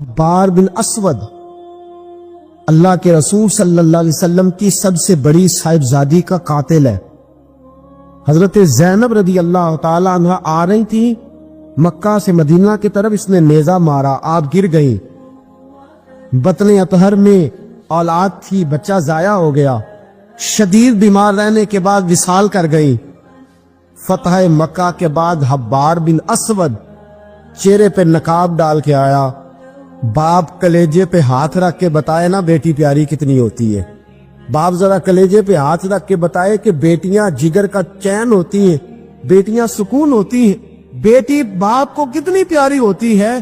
بار بن اسود اللہ کے رسول صلی اللہ علیہ وسلم کی سب سے بڑی صاحبزادی کا قاتل ہے۔ حضرت زینب رضی اللہ تعالی عنہ آ رہی تھی مکہ سے مدینہ کی طرف، اس نے نیزہ مارا، آپ گر گئی۔ بطن اطہر میں اولاد تھی، بچہ ضائع ہو گیا، شدید بیمار رہنے کے بعد وصال کر گئی۔ فتح مکہ کے بعد حبار بن اسود چہرے پہ نقاب ڈال کے آیا، باپ کلیجے پہ ہاتھ رکھ کے بتائے نا بیٹی پیاری کتنی ہوتی ہے۔ باپ ذرا کلیجے پہ ہاتھ رکھ کے بتائے کہ بیٹیاں جگر کا چین ہوتی ہیں، بیٹیاں سکون ہوتی ہیں، بیٹی باپ کو کتنی پیاری ہوتی ہے۔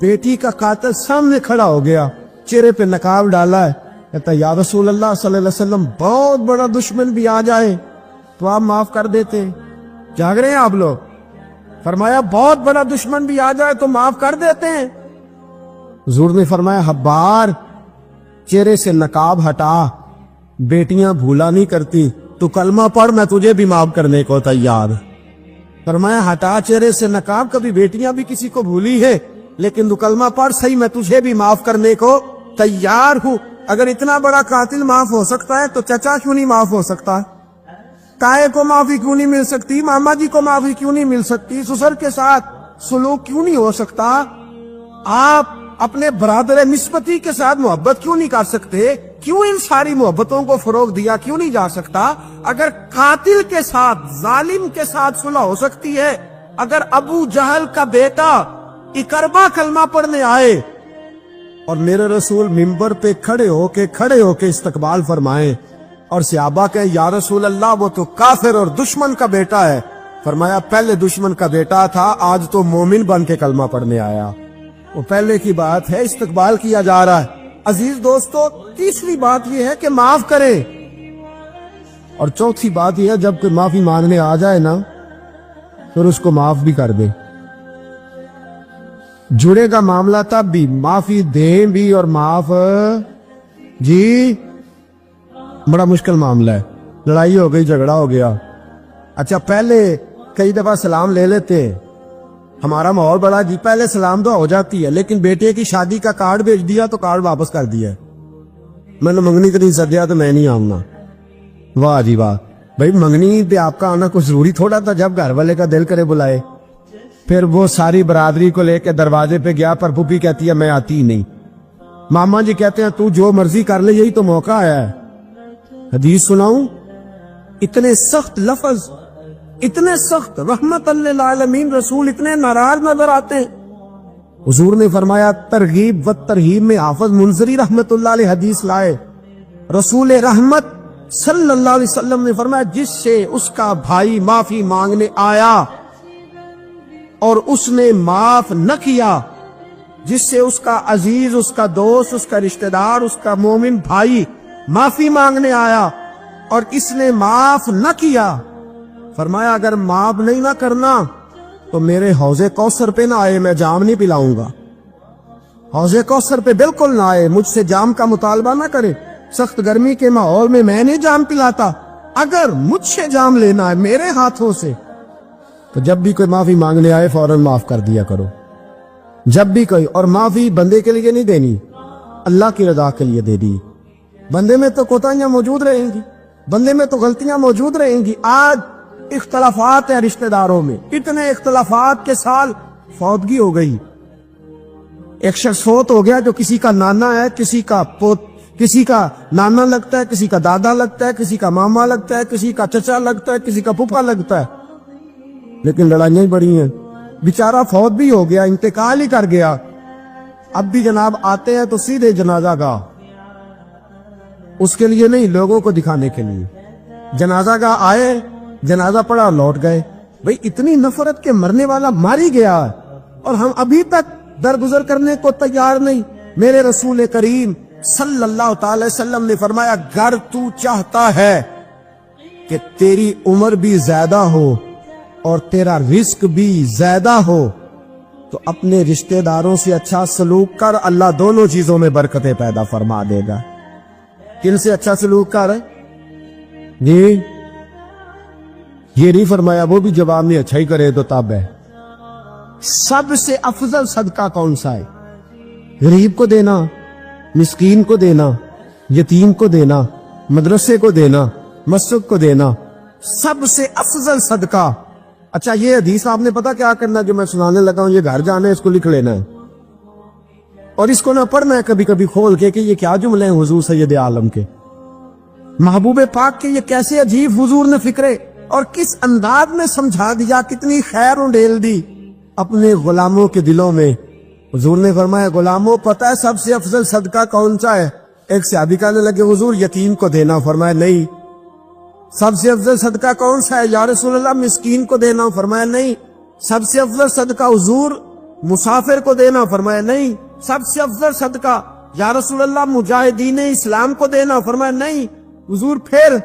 بیٹی کا قاتل سامنے کھڑا ہو گیا، چہرے پہ نقاب ڈالا ہے، کہتا یا رسول اللہ صلی اللہ علیہ وسلم بہت بڑا دشمن بھی آ جائے تو آپ معاف کر دیتے ہیں۔ جاگ رہے ہیں آپ لوگ؟ فرمایا بہت بڑا دشمن بھی آ جائے تو معاف کر دیتے ہیں۔ حضور نے فرمایا حبار چہرے سے نقاب ہٹا، بیٹیاں بھولا نہیں کرتی، تو کلمہ پڑھ میں تجھے بھی معاف کرنے کو تیار۔ فرمایا ہٹا چہرے سے نقاب، کبھی بیٹیاں بھی کسی کو بھولی ہے لیکن تو کلمہ پڑھ صحیح، میں تجھے بھی معاف کرنے کو تیار ہوں۔ اگر اتنا بڑا قاتل معاف ہو سکتا ہے تو چچا کیوں نہیں معاف ہو سکتا؟ تائے کو معافی کیوں نہیں مل سکتی؟ ماما جی کو معافی کیوں نہیں مل سکتی؟ سسر کے ساتھ سلوک کیوں نہیں ہو سکتا؟ آپ اپنے برادر نسبتی کے ساتھ محبت کیوں نہیں کر سکتے؟ کیوں ان ساری محبتوں کو فروغ دیا کیوں نہیں جا سکتا؟ اگر قاتل کے ساتھ، ظالم کے ساتھ صلح ہو سکتی ہے، اگر ابو جہل کا بیٹا اکربا کلمہ پڑھنے آئے اور میرے رسول منبر پہ کھڑے ہو کے استقبال فرمائے اور صحابہ کہے یا رسول اللہ وہ تو کافر اور دشمن کا بیٹا ہے، فرمایا پہلے دشمن کا بیٹا تھا، آج تو مومن بن کے کلمہ پڑھنے آیا۔ وہ پہلے کی بات ہے، استقبال کیا جا رہا ہے۔ عزیز دوستو، تیسری بات یہ ہے کہ معاف کریں، اور چوتھی بات یہ ہے جب کوئی معافی مانگنے آ جائے نا پھر اس کو معاف بھی کر دیں۔ جڑے گا معاملہ تب بھی، معافی دیں بھی اور معاف جی بڑا مشکل معاملہ ہے۔ لڑائی ہو گئی، جھگڑا ہو گیا، اچھا پہلے کئی دفعہ سلام لے لیتے، ہمارا ماحول بڑا جی پہلے سلام دعا ہو جاتی ہے، لیکن بیٹے کی شادی کا کارڈ بھیج دیا تو کارڈ واپس کر دیا، میں نے منگنی کہیں سدیا تو میں نہیں آؤں گا۔ واہ جی واہ، بھائی منگنی پہ آپ کا آنا کچھ ضروری تھوڑا تھا، جب گھر والے کا دل کرے بلائے۔ پھر وہ ساری برادری کو لے کے دروازے پہ گیا، پر پھوپھی کہتی ہے میں آتی ہی نہیں، ماما جی کہتے ہیں تو جو مرضی کر لے، یہی تو موقع آیا ہے۔ حدیث سناؤں، اتنے سخت لفظ، اتنے سخت، رحمت للعالمین رسول اتنے ناراض نظر آتے ہیں۔ حضور نے فرمایا ترغیب و ترہیب میں حافظ منذری رحمت اللہ علیہ حدیث لائے، رسول رحمت صلی اللہ علیہ وسلم نے فرمایا جس سے اس کا بھائی معافی مانگنے آیا اور اس نے معاف نہ کیا، جس سے اس کا عزیز، اس کا دوست، اس کا رشتہ دار، اس کا مومن بھائی معافی مانگنے آیا اور اس نے معاف نہ کیا، فرمایا اگر معاف نہیں نہ کرنا تو میرے حوض کوثر پہ نہ آئے، میں جام نہیں پلاؤں گا۔ حوض کوثر پہ بالکل نہ آئے، مجھ سے جام کا مطالبہ نہ کرے، سخت گرمی کے ماحول میں میں نہیں جام پلاتا، اگر مجھ سے جام لینا ہے میرے ہاتھوں سے تو جب بھی کوئی معافی مانگنے آئے فوراً معاف کر دیا کرو، جب بھی کوئی۔ اور معافی بندے کے لیے نہیں دینی، اللہ کی رضا کے لیے دے دی۔ بندے میں تو کوتاہیاں موجود رہیں گی، بندے میں تو غلطیاں موجود رہیں گی۔ آج اختلافات ہیں رشتہ داروں میں، اتنے اختلافات کے سال فوتگی ہو گئی، ایک شخص فوت ہو گیا جو کسی کا نانا ہے، کسی کا کسی کا نانا لگتا ہے، کسی کا دادا لگتا ہے، کسی کا ماما لگتا ہے، کسی کا چچا لگتا ہے، کسی کا پھپھا لگتا ہے، لیکن لڑائیاں ہی بڑی ہیں۔ بیچارہ فوت بھی ہو گیا، انتقال ہی کر گیا، اب بھی جناب آتے ہیں تو سیدھے جنازہ گاہ، اس کے لیے نہیں، لوگوں کو دکھانے کے لیے۔ جنازہ گاہ آئے، جنازہ پڑا اور لوٹ گئے۔ بھئی اتنی نفرت کے مرنے والا ماری گیا ہے اور ہم ابھی تک درگزر کرنے کو تیار نہیں۔ میرے رسول کریم صلی اللہ تعالی وسلم نے فرمایا اگر تو چاہتا ہے کہ تیری عمر بھی زیادہ ہو اور تیرا رزق بھی زیادہ ہو تو اپنے رشتہ داروں سے اچھا سلوک کر، اللہ دونوں چیزوں میں برکتیں پیدا فرما دے گا۔ کن سے اچھا سلوک کر ہے جی؟ یہ نہیں فرمایا وہ بھی جواب نہیں اچھا ہی کرے تو تب ہے۔ سب سے افضل صدقہ کون سا ہے؟ غریب کو دینا, مسکین کو دینا, یتیم کو دینا, مدرسے کو دینا, مسجد کو دینا, سب سے افضل صدقہ. اچھا یہ حدیث آپ نے پتا کیا کرنا جو میں سنانے لگا ہوں, یہ گھر جانا ہے, اس کو لکھ لینا ہے اور اس کو نہ پڑھنا ہے کبھی کبھی کھول کے کہ یہ کیا جملے ہیں حضور سید عالم کے, محبوب پاک کے, یہ کیسے عجیب حضور نے فکرے اور کس انداز میں سمجھا دیا, کتنی خیر ڈیل دی اپنے غلاموں کے دلوں میں. حضور نے فرمایا غلاموں پتہ ہے سب سے افضل صدقہ کون سا ہے؟ ایک صحابی کہنے لگے حضور یتیم کو دینا. فرمایا نہیں. سب سے افضل صدقہ کون سا ہے یا رسول اللہ؟ مسکین کو دینا. فرمایا نہیں. سب سے افضل صدقہ حضور مسافر کو دینا. فرمایا نہیں. سب سے افضل صدقہ یا رسول اللہ مجاہدین اسلام کو دینا. فرمایا نہیں. حضور پھر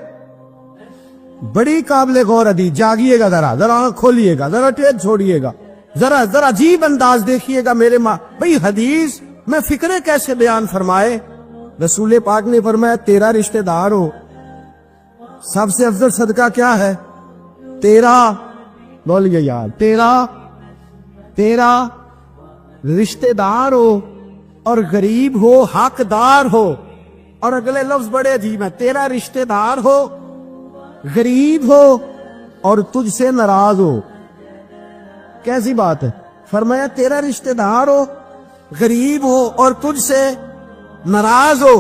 بڑی قابل غور حدیث, جاگیے گا, ذرا آنکھ کھولیے گا, ذرا ٹیڑھ چھوڑیے گا, ذرا عجیب انداز دیکھیے گا میرے ماں. بھئی حدیث میں فکرے کیسے بیان فرمائے. رسول پاک نے فرمایا تیرا رشتہ دار ہو, سب سے افضل صدقہ کیا ہے؟ تیرا, بولیے یار, تیرا رشتہ دار ہو اور غریب ہو, حقدار ہو. اور اگلے لفظ بڑے عجیب ہیں, تیرا رشتہ دار ہو, غریب ہو اور تجھ سے ناراض ہو. کیسی بات ہے؟ فرمایا تیرا رشتہ دار ہو, غریب ہو اور تجھ سے ناراض ہو.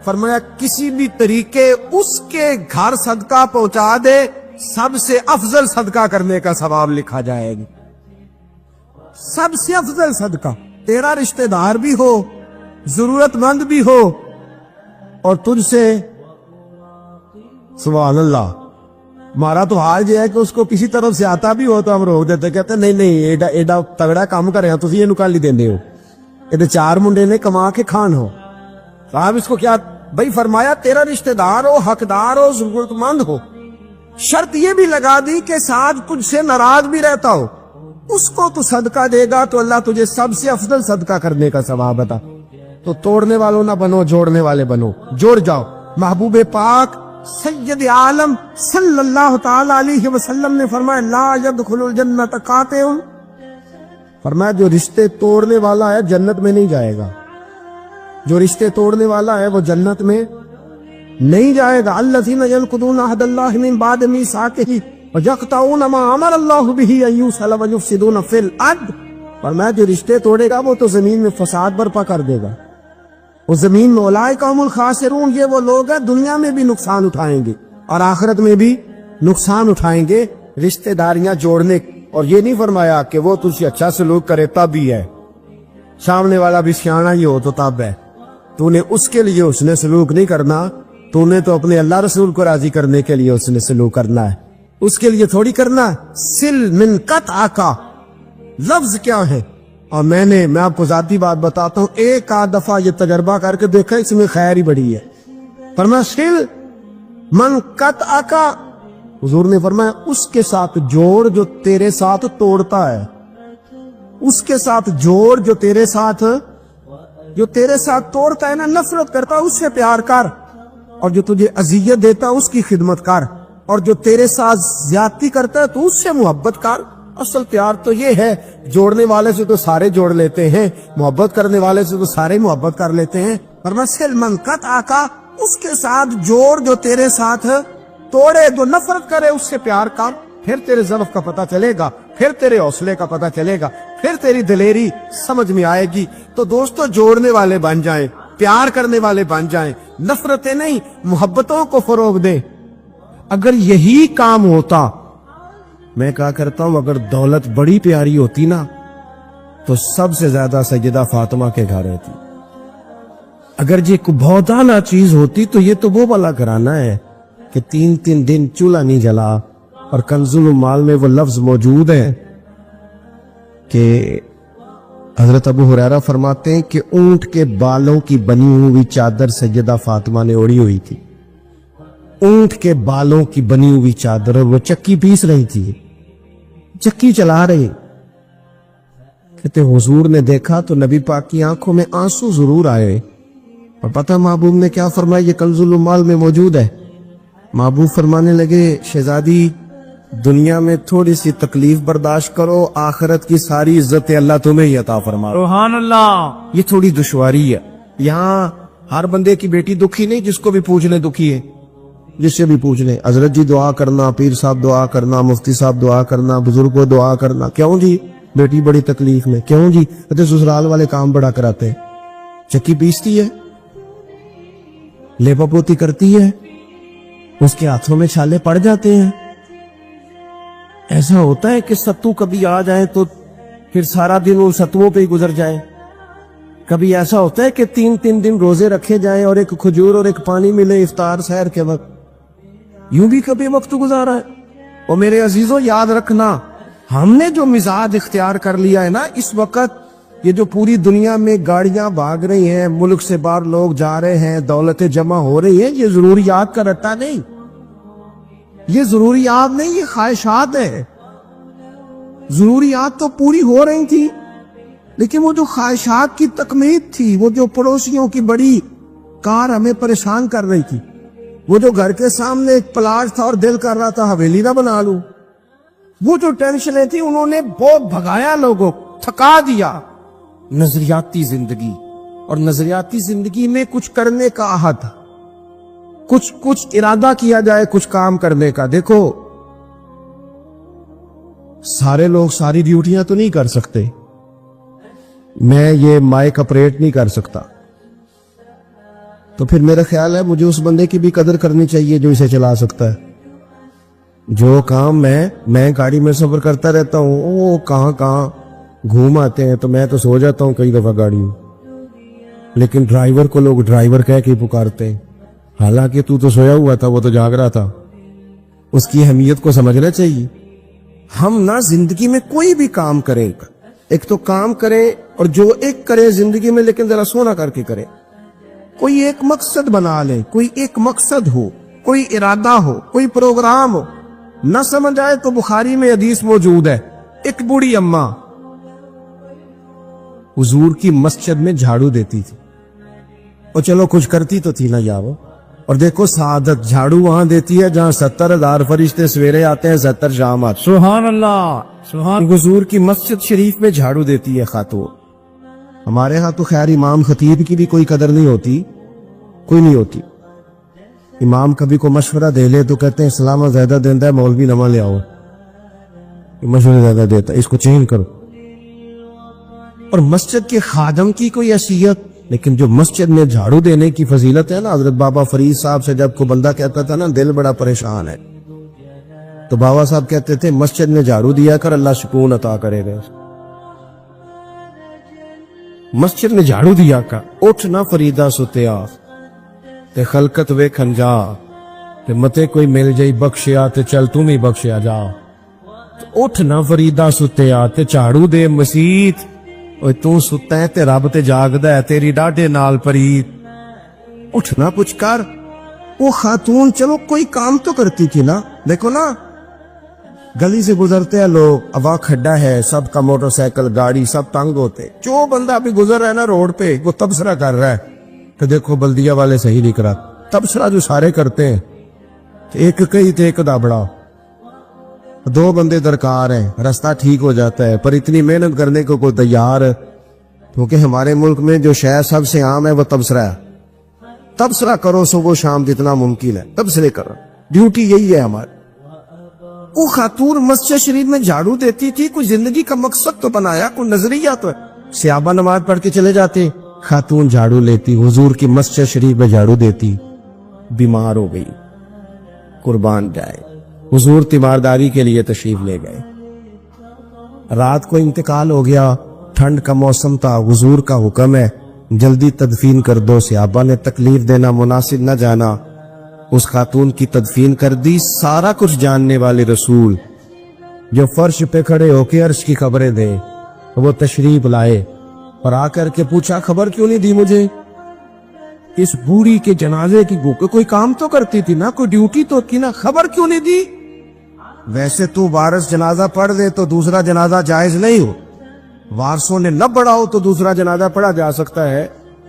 فرمایا کسی بھی طریقے اس کے گھر صدقہ پہنچا دے, سب سے افضل صدقہ کرنے کا ثواب لکھا جائے گا. سب سے افضل صدقہ. تیرا رشتہ دار بھی ہو, ضرورت مند بھی ہو اور تجھ سے, سبحان اللہ. ہمارا تو حال یہ ہے کہ اس کو کسی طرف سے آتا بھی ہو تو ہم روک دیتے, کہتے نہیں ایڈا تگڑا کام کرے ہیں تسی اینو کالی دیندے ہو, یہ چار منڈے نے کما کے کھان ہو. صاحب اس کو کیا بھائی فرمایا تیرا رشتہ دار ہو, حقدار ہو, ضرورت مند ہو. شرط یہ بھی لگا دی کہ ساتھ تجھ سے ناراض بھی رہتا ہو, اس کو تو صدقہ دے گا تو اللہ تجھے سب سے افضل صدقہ کرنے کا ثواب عطا. تو توڑنے والوں نہ بنو, جوڑنے والے بنو, جوڑ جاؤ. محبوب پاک سید عالم صلی اللہ تعالی علیہ وسلم نے فرمایا لا يدخل الجنت قاطع. فرمایا جو رشتے توڑنے والا ہے جنت میں نہیں جائے گا. جو رشتے توڑنے والا ہے وہ جنت میں نہیں جائے گا. الذین ینقضون عہد اللہ من بعد میثاقہ ویقطعون ما امر اللہ بہ ان یوصل ویفسدون فی الارض. فرمایا جو رشتے توڑے گا وہ تو زمین میں فساد برپا کر دے گا. وہ زمین میں اولئک هم الخاسرون, یہ وہ لوگ ہیں دنیا میں بھی نقصان اٹھائیں گے اور آخرت میں بھی نقصان اٹھائیں گے رشتہ داریاں جوڑنے. اور یہ نہیں فرمایا کہ وہ تجھ سے اچھا سلوک کرے تب ہی ہے, سامنے والا بھی سیاںا ہی ہو تو تب ہے. تو نے اس کے لیے اس نے سلوک نہیں کرنا, تو نے تو اپنے اللہ رسول کو راضی کرنے کے لیے اس نے سلوک کرنا ہے, اس کے لیے تھوڑی کرنا ہے. سل من قطع کا لفظ کیا ہے؟ اور میں آپ کو ذاتی بات بتاتا ہوں, ایک آدھ دفعہ یہ تجربہ کر کے دیکھا, اس میں خیر ہی بڑی ہے. فرمایا سل من قطع کا, حضور نے فرمایا اس کے ساتھ جوڑ جو تیرے ساتھ توڑتا ہے, اس کے ساتھ جوڑ جو تیرے ساتھ توڑتا ہے نا, نفرت کرتا اس سے پیار کر, اور جو تجھے اذیت دیتا اس کی خدمت کر, اور جو تیرے ساتھ زیادتی کرتا ہے تو اس سے محبت کر. اصل پیار تو یہ ہے, جوڑنے والے سے تو سارے جوڑ لیتے ہیں, محبت کرنے والے سے تو سارے محبت کر لیتے ہیں. فرمایا سل من قطع کا, اس کے ساتھ جوڑ جو تیرے ساتھ توڑے, جو نفرت کرے اس سے پیار کر. پھر تیرے ضعف کا پتہ چلے گا, پھر تیرے حوصلے کا پتہ چلے گا, پھر تیری دلیری سمجھ میں آئے گی. تو دوستو جوڑنے والے بن جائیں, پیار کرنے والے بن جائیں, نفرتیں نہیں محبتوں کو فروغ دیں. اگر یہی کام ہوتا, میں کہا کرتا ہوں اگر دولت بڑی پیاری ہوتی نا تو سب سے زیادہ سیدہ فاطمہ کے گھر رہتی. اگر یہ کوئی بہت اعلیٰ چیز ہوتی تو یہ تو وہ والا کرانا ہے کہ 3 دن چولہا نہیں جلا. اور کنز المال میں وہ لفظ موجود ہے کہ حضرت ابو ہریرہ فرماتے ہیں کہ اونٹ کے بالوں کی بنی ہوئی چادر سیدہ فاطمہ نے اوڑھی ہوئی تھی. اونٹ کے بالوں کی بنی ہوئی چادر, اور وہ چکی پیس رہی تھی, چکی چلا رہی. کہتے حضور نے دیکھا تو نبی پاک کی آنکھوں میں آنسو ضرور آئے. اور پتہ محبوب نے کیا فرمایا؟ یہ کنز المال میں موجود ہے. محبوب فرمانے لگے شہزادی دنیا میں تھوڑی سی تکلیف برداشت کرو، آخرت کی ساری عزت اللہ تمہیں ہی عطا فرما۔ سبحان اللہ۔ یہ تھوڑی دشواری ہے، یہاں ہر بندے کی بیٹی دکھی نہیں، جس کو بھی پوچھ لیں دکھی ہے، جس سے بھی پوچھ لیں حضرت جی دعا کرنا، پیر صاحب دعا کرنا، مفتی صاحب دعا کرنا، بزرگوں دعا کرنا، کیوں جی بیٹی بڑی تکلیف میں، کیوں جی کہتے سسرال والے کام بڑا کراتے ہیں، چکی پیستی ہے، لیپا پوتی کرتی ہے، اس کے ہاتھوں میں چھالے پڑ جاتے ہیں۔ ایسا ہوتا ہے کہ ستو کبھی آ جائے تو پھر سارا دن ان ستوؤں پہ ہی گزر جائے، کبھی ایسا ہوتا ہے کہ 3 دن روزے رکھے جائیں اور ایک کھجور اور ایک پانی ملے افطار سحر کے وقت، یوں بھی کبھی وقت گزارا ہے۔ اور میرے عزیزوں یاد رکھنا، ہم نے جو مزاج اختیار کر لیا ہے نا اس وقت، یہ جو پوری دنیا میں گاڑیاں بھاگ رہی ہیں، ملک سے باہر لوگ جا رہے ہیں، دولتیں جمع ہو رہی ہیں، یہ ضروریات کا رٹا نہیں، یہ ضروریات نہیں، یہ خواہشات ہے۔ ضروریات تو پوری ہو رہی تھی، لیکن وہ جو خواہشات کی تکمیل تھی، وہ جو پڑوسیوں کی بڑی کار ہمیں پریشان کر رہی تھی، وہ جو گھر کے سامنے ایک پلاٹ تھا اور دل کر رہا تھا حویلی نہ بنا لوں، وہ جو ٹینشنیں تھی انہوں نے بہت بھگایا، لوگوں تھکا دیا۔ نظریاتی زندگی، اور نظریاتی زندگی میں کچھ کرنے کا عہد، کچھ ارادہ کیا جائے کچھ کام کرنے کا۔ دیکھو سارے لوگ ساری ڈیوٹیاں تو نہیں کر سکتے، میں یہ مائک اپریٹ نہیں کر سکتا، تو پھر میرا خیال ہے مجھے اس بندے کی بھی قدر کرنی چاہیے جو اسے چلا سکتا ہے۔ جو کام میں گاڑی میں سفر کرتا رہتا ہوں، وہ کہاں گھوم آتے ہیں، تو میں تو سو جاتا ہوں کئی دفعہ گاڑی میں، لیکن ڈرائیور کو لوگ ڈرائیور کہہ کے پکارتے ہیں، حالانکہ تو سویا ہوا تھا، وہ تو جاگ رہا تھا۔ اس کی اہمیت کو سمجھنا چاہیے۔ ہم نہ زندگی میں کوئی بھی کام کریں، ایک تو کام کریں، اور جو ایک کرے زندگی میں لیکن ذرا سونا کر کے کرے، کوئی ایک مقصد بنا لے، کوئی ایک مقصد ہو، کوئی ارادہ ہو، کوئی پروگرام ہو۔ نہ سمجھ آئے تو بخاری میں حدیث موجود ہے، ایک بوڑھی اماں حضور کی مسجد میں جھاڑو دیتی تھی، اور چلو کچھ کرتی تو تھی نا یاو، اور دیکھو سعادت جھاڑو وہاں دیتی ہے جہاں 70,000 فرشتے سویرے آتے ہیں، 70 شام آتے ہیں۔ سبحان اللہ، سبحان۔ حضور کی مسجد شریف میں جھاڑو دیتی ہے خاتون۔ ہمارے ہاں تو خیر امام خطیب کی بھی کوئی قدر نہیں ہوتی، کوئی نہیں ہوتی۔ امام کبھی کو مشورہ دے لے تو کہتے ہیں اسلام زیادہ دیتا ہے، مولوی نواں لے آؤ، مشورہ زیادہ دیتا ہے، اس کو چینج کرو۔ اور مسجد کے خادم کی کوئی حیثیت، لیکن جو مسجد میں جھاڑو دینے کی فضیلت ہے نا، حضرت بابا فرید صاحب سے جب کوئی بندہ کہتا تھا نا دل بڑا پریشان ہے، تو بابا صاحب کہتے تھے مسجد میں جھاڑو دیا کر، اللہ سکون عطا کرے گا۔ مسجد میں جھاڑو دیا کر، اٹھ نہ فریدا ستیا تے خلقت ویکھن جا، تے متے کوئی مل جائی بخشیا تے چل تم ہی بخشیا جا۔ اٹھ نہ فریدا ستیا تے جھاڑو دے مسیت، اوے تو ستا ہے تے رب تے جاگدا ہے، تیری ڈاڈے نال پریت۔ اٹھنا کچھ کر۔ وہ خاتون چلو کوئی کام تو کرتی تھی نا، دیکھو نا گلی سے گزرتے ہیں لوگ، اب کھڈا ہے، سب کا موٹر سائیکل گاڑی سب تنگ ہوتے، جو بندہ بھی گزر رہا ہے نا روڈ پہ وہ تبصرہ کر رہا ہے کہ دیکھو بلدیہ والے صحیح نہیں کرا۔ تبصرہ جو سارے کرتے ہیں، ایک کئی تے ایک دابڑا، 2 بندے درکار ہیں، راستہ ٹھیک ہو جاتا ہے، پر اتنی محنت کرنے کو کوئی تیار، کیونکہ ہمارے ملک میں جو شے سب سے عام ہے وہ تبصرہ ہے۔ تبصرہ کرو صبح شام جتنا ممکن ہے، تبصرے کرو، ڈیوٹی یہی ہے ہماری۔ وہ خاتون مسجد شریف میں جھاڑو دیتی تھی، کوئی زندگی کا مقصد تو بنایا، کوئی نظریہ تو ہے۔ صحابہ نماز پڑھ کے چلے جاتے، خاتون جھاڑو لیتی، حضور کی مسجد شریف میں جھاڑو دیتی، بیمار ہو گئی، قربان جائے، حضور تیمارداری کے لیے تشریف لے گئے، رات کو انتقال ہو گیا، ٹھنڈ کا موسم تھا، حضور کا حکم ہے جلدی تدفین کر دو، صحابہ نے تکلیف دینا مناسب نہ جانا، اس خاتون کی تدفین کر دی۔ سارا کچھ جاننے والے رسول جو فرش پہ کھڑے ہو کے عرش کی خبریں دے، وہ تشریف لائے اور آ کر کے پوچھا خبر کیوں نہیں دی مجھے؟ اس بوڑھی کے جنازے کی کوئی کام تو کرتی تھی نا، کوئی ڈیوٹی تو کی نا، خبر کیوں نہیں دی؟ ویسے تو وارث جنازہ پڑھ دے تو دوسرا جنازہ جائز نہیں ہو، وارثوں نے نہ پڑھا ہو تو دوسرا جنازہ پڑھا جا سکتا ہے،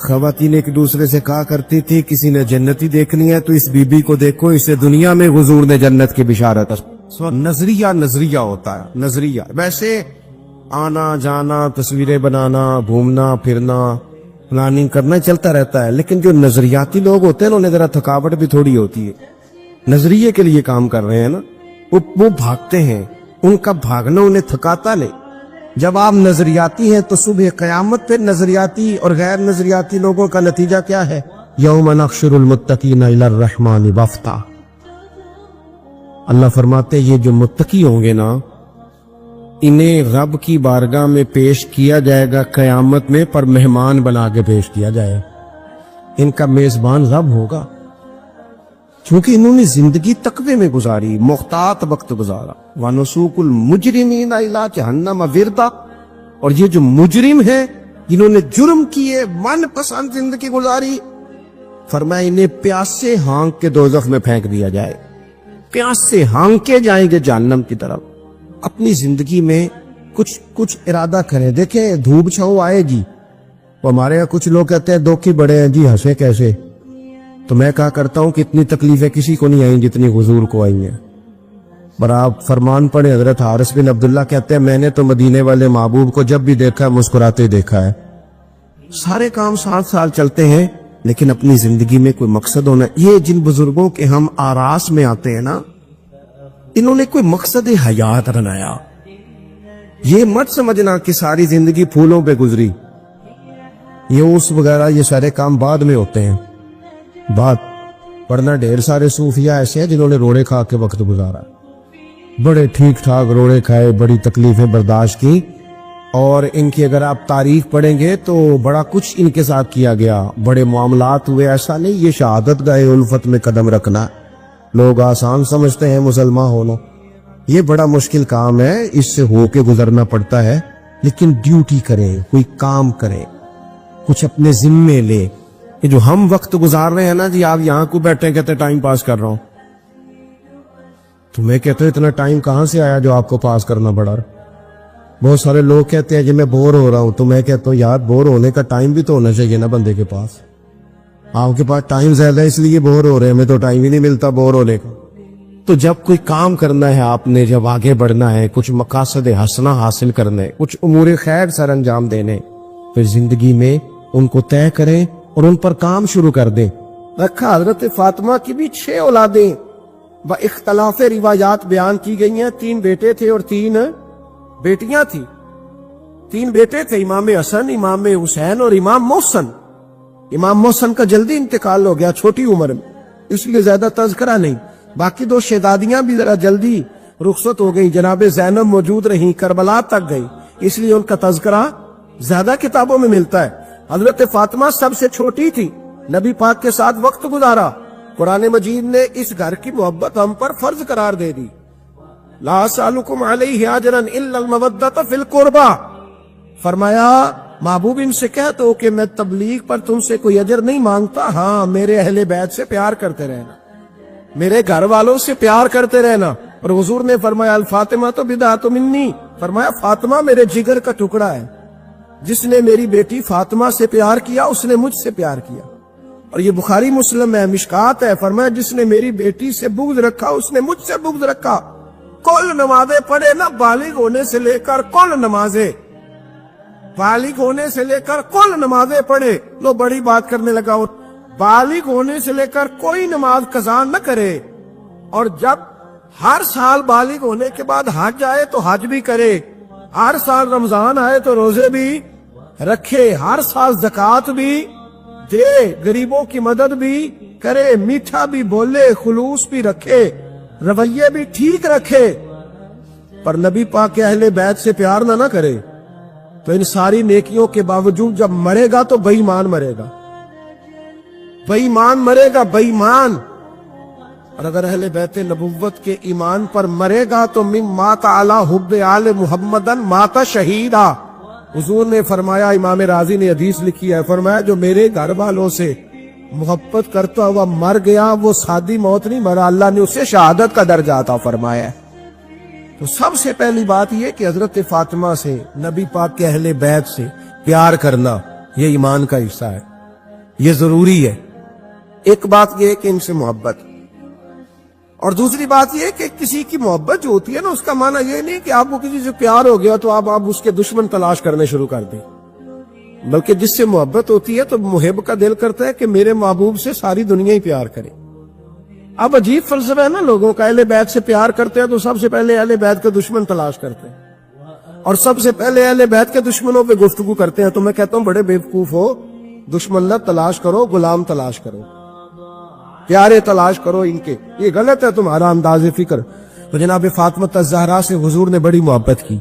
خواتین ایک دوسرے سے کہا کرتی تھی کسی نے جنتی دیکھنی ہے تو اس بی بی کو دیکھو، اسے دنیا میں حضور نے جنت کی بشارت۔ نظریہ ہوتا ہے، نظریہ۔ ویسے آنا جانا، تصویریں بنانا، گھومنا پھرنا، پلاننگ کرنا چلتا رہتا ہے، لیکن جو نظریاتی لوگ ہوتے ہیں انہیں ذرا تھکاوٹ بھی تھوڑی ہوتی ہے۔ نظریے کے لیے کام کر رہے ہیں نا، وہ بھاگتے ہیں، ان کا بھاگنا انہیں تھکاتا نہیں۔ جب آپ نظریاتی ہیں تو صبح قیامت پہ نظریاتی اور غیر نظریاتی لوگوں کا نتیجہ کیا ہے؟ یوم نحشر المتقین الی الرحمن وفدا۔ اللہ فرماتے یہ جو متقی ہوں گے نا، انہیں رب کی بارگاہ میں پیش کیا جائے گا قیامت میں، پر مہمان بنا کے پیش کیا جائے گا۔ ان کا میزبان رب ہوگا، چونکہ انہوں نے زندگی تقوی میں گزاری، محتاط وقت گزارا۔ وَنُسُوقُ الْمُجْرِمِينَ إِلَىٰ جَهَنَّمَ وِرْدًا۔ اور یہ جو مجرم ہیں جنہوں نے جرم کیے، من پسند زندگی گزاری، فرمایا انہیں پیاس سے ہانک کے دوزخ میں پھینک دیا جائے۔ پیاس سے ہانکے جائیں گے جہنم کی طرف۔ اپنی زندگی میں کچھ ارادہ کریں۔ دیکھیں دھوپ چھاؤں آئے گی، وہ ہمارے یہاں کچھ لوگ کہتے ہیں دھوکے بڑے ہیں جی، ہنسے کیسے؟ تو میں کہا کرتا ہوں کہ اتنی تکلیفیں کسی کو نہیں آئیں جتنی حضور کو آئی ہیں۔ پر آپ فرمان پڑھیں، حضرت حارث بن عبداللہ کہتے ہیں میں نے تو مدینے والے محبوب کو جب بھی دیکھا ہے مسکراتے دیکھا ہے۔ سارے کام 7 سال چلتے ہیں، لیکن اپنی زندگی میں کوئی مقصد ہونا۔ یہ جن بزرگوں کے ہم آراس میں آتے ہیں نا، انہوں نے کوئی مقصد حیات بنایا۔ یہ مت سمجھنا کہ ساری زندگی پھولوں پہ گزری، یہ اس وغیرہ یہ سارے کام بعد میں ہوتے ہیں۔ بات پڑھنا، ڈھیر سارے صوفیاء ایسے ہیں جنہوں نے روڑے کھا کے وقت گزارا، بڑے ٹھیک ٹھاک روڑے کھائے، بڑی تکلیفیں برداشت کی، اور ان کی اگر آپ تاریخ پڑھیں گے تو بڑا کچھ ان کے ساتھ کیا گیا، بڑے معاملات ہوئے۔ ایسا نہیں یہ شہادت گاہ الفت میں قدم رکھنا لوگ آسان سمجھتے ہیں مسلمان ہونا، یہ بڑا مشکل کام ہے، اس سے ہو کے گزرنا پڑتا ہے۔ لیکن ڈیوٹی کریں، کوئی کام کریں، کچھ اپنے ذمے لے۔ یہ جو ہم وقت گزار رہے ہیں نا جی، آپ یہاں کو بیٹھے کہتے ٹائم پاس کر رہا ہوں، تو میں کہتا ہوں اتنا ٹائم کہاں سے آیا جو آپ کو پاس کرنا پڑا؟ بہت سارے لوگ کہتے ہیں جی میں بور ہو رہا ہوں، تو میں کہتا ہوں یار بور ہونے کا ٹائم بھی تو ہونا چاہیے نا بندے کے پاس۔ آپ کے پاس ٹائم زیادہ ہے اس لیے بور ہو رہے ہیں، ہمیں تو ٹائم ہی نہیں ملتا بور ہونے کا۔ تو جب کوئی کام کرنا ہے آپ نے، جب آگے بڑھنا ہے، کچھ مقاصد حسنہ حاصل کرنے، کچھ امور خیر سر انجام دینے، پھر زندگی میں ان کو طے کریں اور ان پر کام شروع کر دیں۔ رکھا حضرت فاطمہ کی بھی 6 اولادیں با اختلاف روایات بیان کی گئی ہیں، 3 بیٹے تھے اور 3 بیٹیاں تھیں۔ 3 بیٹے تھے، امام حسن، امام حسین اور امام محسن۔ امام محسن کا جلدی انتقال ہو گیا چھوٹی عمر میں، اس لیے زیادہ تذکرہ نہیں۔ باقی 2 شہزادیاں بھی ذرا جلدی رخصت ہو گئی، جناب زینب موجود رہیں، کربلا تک گئی، اس لیے ان کا تذکرہ زیادہ کتابوں میں ملتا ہے۔ حضرت فاطمہ سب سے چھوٹی تھی، نبی پاک کے ساتھ وقت گزارا۔ قرآن مجید نے اس گھر کی محبت ہم پر فرض قرار دے دی۔ لا اسألکم علیہ اجرا الا المودۃ فی القربى، فرمایا محبوب ان سے کہہ دو کہ میں تبلیغ پر تم سے کوئی اجر نہیں مانگتا، ہاں میرے اہل بیت سے پیار کرتے رہنا، میرے گھر والوں سے پیار کرتے رہنا۔ اور حضور نے فرمایا الفاطمہ تو بدعۃ منی، فرمایا فاطمہ میرے جگر کا ٹکڑا ہے، جس نے میری بیٹی فاطمہ سے پیار کیا اس نے مجھ سے پیار کیا۔ اور یہ بخاری مسلم ہے، مشکات ہے، فرمایا جس نے میری بیٹی سے بغض رکھا اس نے مجھ سے بغض رکھا۔ کل نمازیں پڑھے نا، بالغ ہونے سے لے کر کل نمازیں، بالغ ہونے سے لے کر کل نمازیں پڑھے۔ لو بڑی بات کرنے لگا، بالغ ہونے سے لے کر کوئی نماز قضا نہ کرے، اور جب ہر سال بالغ ہونے کے بعد حج آئے تو حج بھی کرے، ہر سال رمضان آئے تو روزے بھی رکھے، ہر سال زکوٰۃ بھی دے، غریبوں کی مدد بھی کرے، میٹھا بھی بولے، خلوص بھی رکھے، رویے بھی ٹھیک رکھے، پر نبی پاک کے اہل بیت سے پیار نہ کرے تو ان ساری نیکیوں کے باوجود جب مرے گا تو بے ایمان مرے گا، بے ایمان مرے گا، بے ایمان۔ اور اگر اہل بیت نبوت کے ایمان پر مرے گا تو من مات علی حب آل محمدن مات شہیدا۔ حضور نے فرمایا، امام رازی نے حدیث لکھی ہے، فرمایا جو میرے گھر والوں سے محبت کرتا ہوا مر گیا وہ سادی موت نہیں مرا، اللہ نے اسے شہادت کا درجہ عطا فرمایا ہے۔ تو سب سے پہلی بات یہ کہ حضرت فاطمہ سے، نبی پاک کے اہل بیت سے پیار کرنا، یہ ایمان کا حصہ ہے۔ یہ ضروری ہے. ایک بات یہ ہے کہ ان سے محبت، اور دوسری بات یہ ہے کہ کسی کی محبت جو ہوتی ہے نا، اس کا معنی یہ نہیں کہ آپ کو کسی سے پیار ہو گیا تو آپ اس کے دشمن تلاش کرنے شروع کر دیں، بلکہ جس سے محبت ہوتی ہے تو محب کا دل کرتا ہے کہ میرے محبوب سے ساری دنیا ہی پیار کرے. اب عجیب فلسفہ ہے نا لوگوں کا، اہل بیت سے پیار کرتے ہیں تو سب سے پہلے اہل بیت کا دشمن تلاش کرتے ہیں، اور سب سے پہلے اہل بیت کے دشمنوں پہ گفتگو کرتے ہیں. تو میں کہتا ہوں بڑے بیوقوف ہو، دشمن نہ تلاش کرو، غلام تلاش کرو، پیارے تلاش کرو ان کے. یہ غلط ہے تمہارا انداز فکر. تو جناب فاطمہ الزہرا سے حضور نے بڑی محبت کی.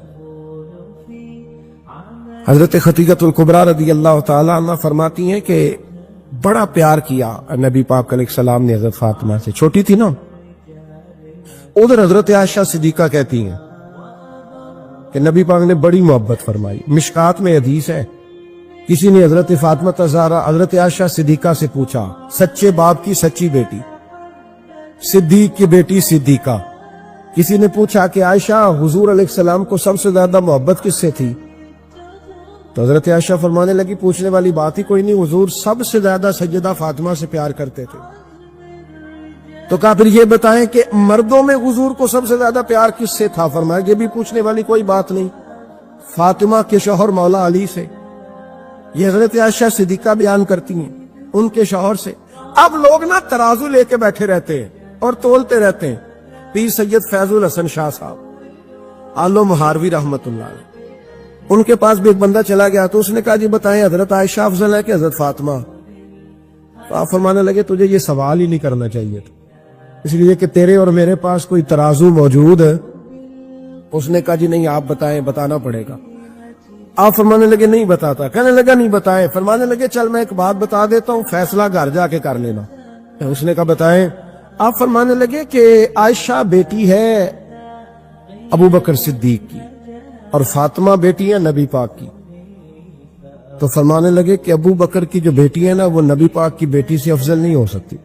حضرت خدیجہ الکبریٰ رضی اللہ تعالی عنہ فرماتی ہیں کہ بڑا پیار کیا نبی پاک علیہ السلام نے حضرت فاطمہ سے. چھوٹی تھی نا. ادھر حضرت عائشہ صدیقہ کہتی ہیں کہ نبی پاک نے بڑی محبت فرمائی. مشکات میں حدیث ہے، کسی نے حضرت فاطمہ الزہرا حضرت عائشہ صدیقہ سے پوچھا، سچے باپ کی سچی بیٹی، صدیق کی بیٹی صدیقہ. کسی نے پوچھا کہ عائشہ حضور علیہ السلام کو سب سے زیادہ محبت کس سے تھی؟ تو حضرت عائشہ فرمانے لگی پوچھنے والی بات ہی کوئی نہیں، حضور سب سے زیادہ سیدہ فاطمہ سے پیار کرتے تھے. تو کہا پھر یہ بتائیں کہ مردوں میں حضور کو سب سے زیادہ پیار کس سے تھا؟ فرمایا یہ بھی پوچھنے والی کوئی بات نہیں، فاطمہ کے شوہر مولا علی سے. یہ حضرت عائشہ صدیقہ بیان کرتی ہیں ان کے شوہر سے. اب لوگ نا ترازو لے کے بیٹھے رہتے ہیں اور تولتے رہتے ہیں. پیر سید فیض الحسن شاہ صاحب آلو مہاروی رحمت اللہ علیہ، ان کے پاس بھی ایک بندہ چلا گیا تو اس نے کہا جی بتائیں حضرت عائشہ افضل ہے کہ حضرت فاطمہ؟ تو آپ فرمانے لگے تجھے یہ سوال ہی نہیں کرنا چاہیے تھا، اس لیے کہ تیرے اور میرے پاس کوئی ترازو موجود ہے. اس نے کہا جی نہیں آپ بتائیں، بتانا پڑے گا. آپ فرمانے لگے نہیں بتاتا. کہنے لگا نہیں بتائیں. فرمانے لگے چل میں ایک بات بتا دیتا ہوں، فیصلہ گھر جا کے کر لینا. اس نے کہا بتائیں. آپ فرمانے لگے کہ عائشہ بیٹی ہے ابو بکر صدیق کی اور فاطمہ بیٹی ہے نبی پاک کی. تو فرمانے لگے کہ ابو بکر کی جو بیٹی ہے نا وہ نبی پاک کی بیٹی سے افضل نہیں ہو سکتی.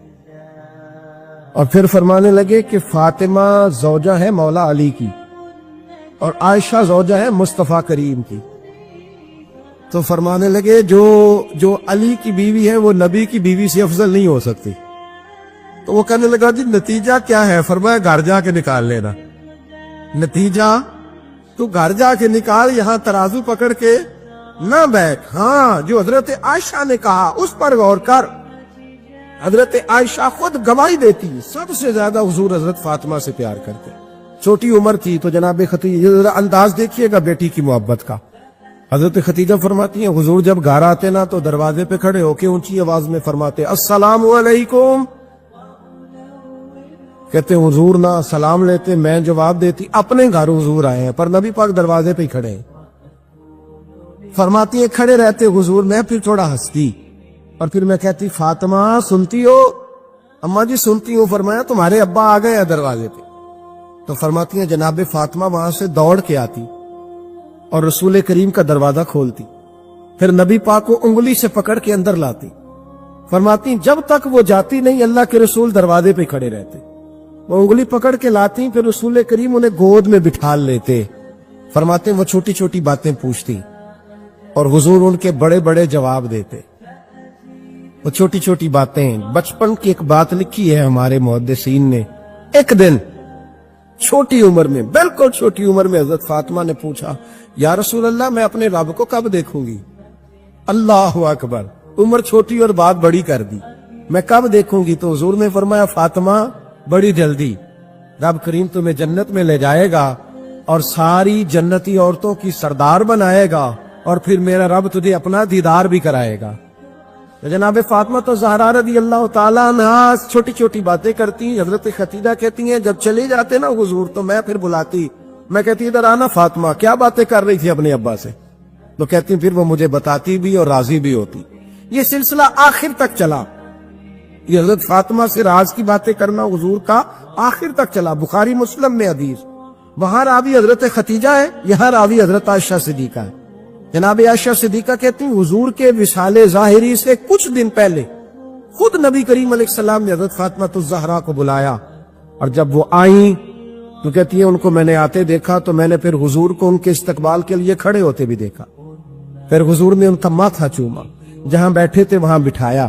اور پھر فرمانے لگے کہ فاطمہ زوجہ ہے مولا علی کی اور عائشہ زوجہ ہے مصطفیٰ کریم کی. تو فرمانے لگے جو علی کی بیوی ہے وہ نبی کی بیوی سے افضل نہیں ہو سکتی. تو وہ کہنے لگا جی نتیجہ کیا ہے؟ فرمایا گھر جا کے نکال لینا. نتیجہ تو گھر جا کے نکال، یہاں ترازو پکڑ کے نہ بیٹھ. ہاں جو حضرت عائشہ نے کہا اس پر غور کر. حضرت عائشہ خود گواہی دیتی سب سے زیادہ حضور حضرت فاطمہ سے پیار کرتے. چھوٹی عمر تھی تو جناب خدیجہ، انداز دیکھیے گا بیٹی کی محبت کا. حضرت خدیجہ فرماتی ہیں حضور جب گھر آتے نا تو دروازے پہ کھڑے ہو کے اونچی آواز میں فرماتے السلام علیکم. کہتے حضور نہ سلام لیتے، میں جواب دیتی اپنے گھر حضور آئے ہیں پر نبی پاک دروازے پہ ہی کھڑے ہیں. فرماتی ہیں کھڑے رہتے حضور، میں پھر تھوڑا ہنستی اور پھر میں کہتی فاطمہ سنتی ہو؟ اماں جی سنتی ہوں. فرمایا تمہارے ابا آ گئے ہیں دروازے پہ. تو فرماتی ہیں جناب فاطمہ وہاں سے دوڑ کے آتی اور رسول کریم کا دروازہ کھولتی، پھر نبی پاک کو انگلی سے پکڑ کے اندر لاتی. فرماتی جب تک وہ جاتی نہیں اللہ کے رسول دروازے پہ کھڑے رہتے. وہ انگلی پکڑ کے لاتی، پھر رسول کریم انہیں گود میں بٹھا لیتے. فرماتے وہ چھوٹی چھوٹی باتیں پوچھتی اور حضور ان کے بڑے بڑے جواب دیتے. وہ چھوٹی چھوٹی باتیں، بچپن کی ایک بات لکھی ہے ہمارے محدثین نے. ایک دن چھوٹی عمر میں، بالکل چھوٹی عمر میں حضرت فاطمہ نے پوچھا یا رسول اللہ میں اپنے رب کو کب دیکھوں گی؟ اللہ اکبر، عمر چھوٹی اور بات بڑی کر دی. میں کب دیکھوں گی؟ تو حضور نے فرمایا فاطمہ بڑی جلدی، رب کریم تمہیں جنت میں لے جائے گا اور ساری جنتی عورتوں کی سردار بنائے گا اور پھر میرا رب تجھے اپنا دیدار بھی کرائے گا. جناب فاطمہ تو زہرا رضی اللہ تعالیٰ عنہ چھوٹی چھوٹی باتیں کرتی. حضرت خدیجہ کہتی ہیں جب چلے جاتے نا حضور تو میں پھر بلاتی، میں کہتی ادھر آنا فاطمہ، کیا باتیں کر رہی تھی اپنے ابا سے؟ تو کہتی پھر وہ مجھے بتاتی بھی اور راضی بھی ہوتی. یہ سلسلہ آخر تک چلا. یہ حضرت فاطمہ سے راز کی باتیں کرنا حضور کا آخر تک چلا. بخاری مسلم میں حدیث، وہاں راوی حضرت خدیجہ ہے، یہاں راوی حضرت عائشہ صدیقہ ہے. جناب عائشہ صدیقہ کہتی ہیں حضور کے وصال ظاہری سے کچھ دن پہلے خود نبی کریم علیہ السلام نے حضرت فاطمہ الزہرا کو بلایا اور جب وہ آئیں تو کہتی ہے ان کو میں نے آتے دیکھا تو میں نے پھر حضور کو ان کے استقبال کے لیے کھڑے ہوتے بھی دیکھا. پھر حضور نے ان کا ماتھا چوما، جہاں بیٹھے تھے وہاں بٹھایا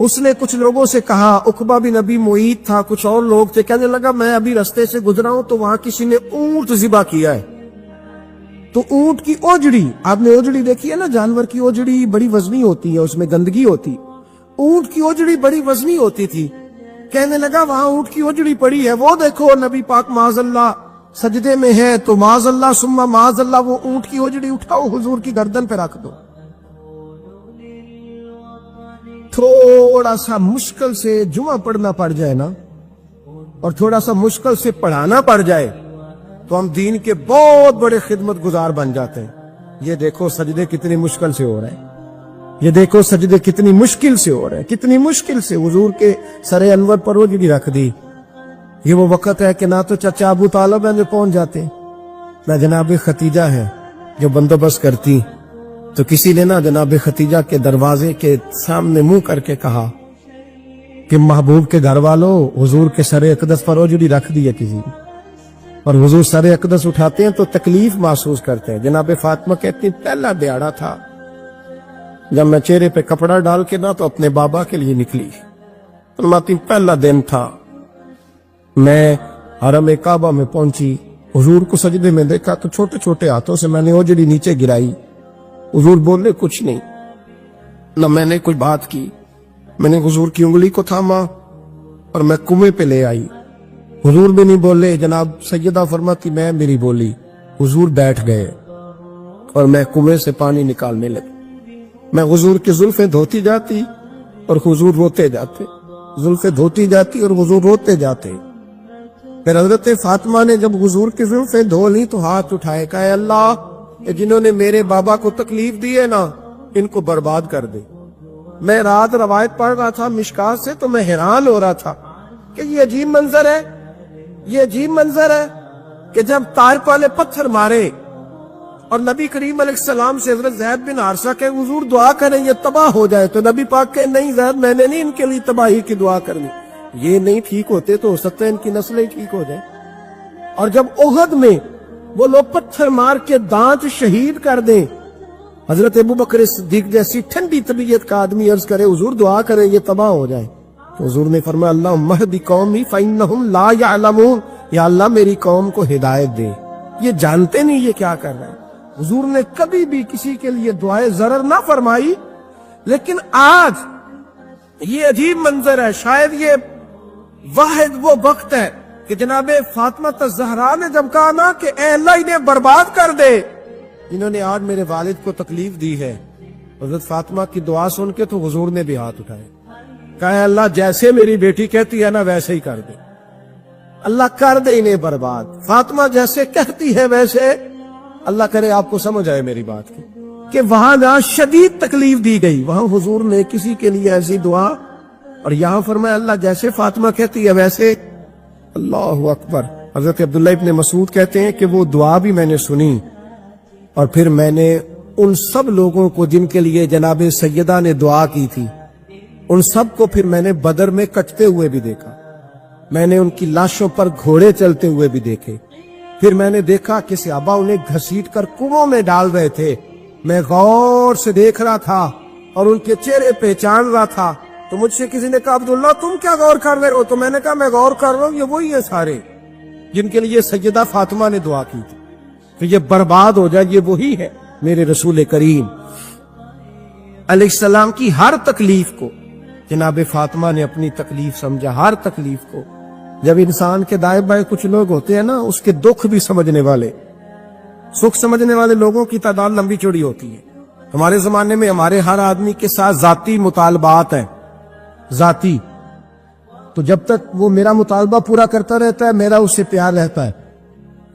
اس نے کچھ لوگوں سے کہا، عقبہ بن ابی معیط تھا، کچھ اور لوگ تھے، کہنے لگا میں ابھی رستے سے گزرا ہوں تو وہاں کسی نے اونٹ ذبح کیا ہے، تو اونٹ کی اوجڑی، آپ نے اوجڑی دیکھی ہے نا، جانور کی اوجڑی بڑی وزنی ہوتی ہے، اس میں گندگی ہوتی، اونٹ کی اوجڑی بڑی وزنی ہوتی تھی، کہنے لگا وہاں اونٹ کی اوجڑی پڑی ہے، وہ دیکھو نبی پاک معاذ اللہ سجدے میں ہے، تو معاذ اللہ ثم معاذ اللہ وہ اونٹ کی اوجڑی اٹھاؤ حضور کی گردن پہ رکھ دو۔ تھوڑا سا مشکل سے جمعہ پڑھنا پڑ جائے نا، اور تھوڑا سا مشکل سے پڑھانا پڑ جائے تو ہم دین کے بہت بڑے خدمت گزار بن جاتے ہیں۔ یہ دیکھو سجدے کتنی مشکل سے ہو رہے ہیں، یہ دیکھو سجدے کتنی مشکل سے ہو رہے ہیں، کتنی مشکل سے حضور کے سر انور پر اوجڑی رکھ دی۔ یہ وہ وقت ہے کہ نہ تو چچا ابو طالب میں پہنچ جاتے، نہ جناب ختیجہ ہے جو بندوبست کرتی، تو کسی نے نہ جناب ختیجہ کے دروازے کے سامنے منہ کر کے کہا کہ محبوب کے گھر والوں حضور کے سر اقدس پر اوجڑی رکھ دی ہے کسی نے، اور حضور سر اقدس اٹھاتے ہیں تو تکلیف محسوس کرتے ہیں۔ جناب فاطمہ کہتی پہلا دیہڑا تھا جب میں چہرے پہ کپڑا ڈال کے نہ تو اپنے بابا کے لیے نکلی، فرماتی پہلا دن تھا، میں حرم کعبہ میں پہنچی، حضور کو سجدے میں دیکھا تو چھوٹے چھوٹے ہاتھوں سے میں نے اوجڑی نیچے گرائی، حضور بولے کچھ نہیں، نہ میں نے کوئی بات کی، میں نے حضور کی انگلی کو تھاما اور میں کنویں پہ لے آئی، حضور بھی نہیں بولے، جناب سیدہ فرماتی میں میری بولی، حضور بیٹھ گئے اور میں کنویں سے پانی نکالنے لگی، میں حضور کی زلفیں دھوتی جاتی اور حضور روتے جاتے، زلفیں دھوتی جاتی اور حضور روتے جاتے۔ پھر حضرت فاطمہ نے جب حضور کی زلفیں دھو لی تو ہاتھ اٹھائے، کہا اے اللہ جنہوں نے میرے بابا کو تکلیف دی ہے نا ان کو برباد کر دے۔ میں رات روایت پڑھ رہا تھا مشکات سے تو میں حیران ہو رہا تھا کہ یہ عجیب منظر ہے، یہ عجیب منظر ہے کہ جب طائف والے پتھر مارے اور نبی کریم علیہ السلام سے حضرت زید بن حارثہ کہ حضور دعا کریں یہ تباہ ہو جائے، تو نبی پاک کہ نہیں زید میں نے نہیں ان کے لیے تباہی کی دعا کرنی، یہ نہیں ٹھیک ہوتے تو ہو سکتا ہے ان کی نسلیں ٹھیک ہو جائیں۔ اور جب احد میں وہ لوگ پتھر مار کے دانت شہید کر دیں، حضرت ابوبکر صدیق جیسی ٹھنڈی طبیعت کا آدمی عرض کرے حضور دعا کریں یہ تباہ ہو جائے، تو حضور نے فرمایا اللہم اہد قومی فإنہم لا یعلمون، یا اللہ میری قوم کو ہدایت دے، یہ جانتے نہیں یہ کیا کر رہے ہیں۔ حضور نے کبھی بھی کسی کے لیے دعائے ضرر نہ فرمائی، لیکن آج یہ عجیب منظر ہے، شاید یہ واحد وہ وقت ہے کہ جناب فاطمہ الزہرا نے جب کہا نا کہ اے اللہ انہیں برباد کر دے جنہوں نے آج میرے والد کو تکلیف دی ہے، حضرت فاطمہ کی دعا سن کے تو حضور نے بھی ہاتھ اٹھائے، کہا اے اللہ جیسے میری بیٹی کہتی ہے نا ویسے ہی کر دے، اللہ کر دے انہیں برباد، فاطمہ جیسے کہتی ہے ویسے، اللہ کرے آپ کو سمجھ آئے میری بات کی کہ وہاں جہاں شدید تکلیف دی گئی وہاں حضور نے کسی کے لیے ایسی دعا، اور یہاں فرمایا اللہ جیسے فاطمہ کہتی ہے ویسے۔ اللہ اکبر۔ حضرت عبداللہ ابن مسعود کہتے ہیں کہ وہ دعا بھی میں نے سنی، اور پھر میں نے ان سب لوگوں کو جن کے لیے جناب سیدہ نے دعا کی تھی ان سب کو پھر میں نے بدر میں کٹتے ہوئے بھی دیکھا، میں نے ان کی لاشوں پر گھوڑے چلتے ہوئے بھی دیکھے، پھر میں نے دیکھا کہ صحابہ انہیں گھسیٹ کر کنووں میں ڈال رہے تھے، میں غور سے دیکھ رہا تھا اور ان کے چہرے پہچان رہا تھا، تو مجھ سے کسی نے کہا عبداللہ تم کیا غور کر رہے ہو؟ تو میں نے کہا میں غور کر رہا ہوں یہ وہی ہیں سارے جن کے لیے سیدہ فاطمہ نے دعا کی تھی کہ یہ برباد ہو جائے، یہ وہی ہے میرے رسول کریم علیہ السلام کی ہر تکلیف کو جناب فاطمہ نے اپنی تکلیف سمجھا، ہر تکلیف کو۔ جب انسان کے دائیں بائیں کچھ لوگ ہوتے ہیں نا اس کے دکھ بھی سمجھنے والے، سکھ سمجھنے والے لوگوں کی تعداد لمبی چوڑی ہوتی ہے۔ ہمارے زمانے میں ہمارے ہر آدمی کے ساتھ ذاتی مطالبات ہیں، ذاتی، تو جب تک وہ میرا مطالبہ پورا کرتا رہتا ہے میرا اس سے پیار رہتا ہے،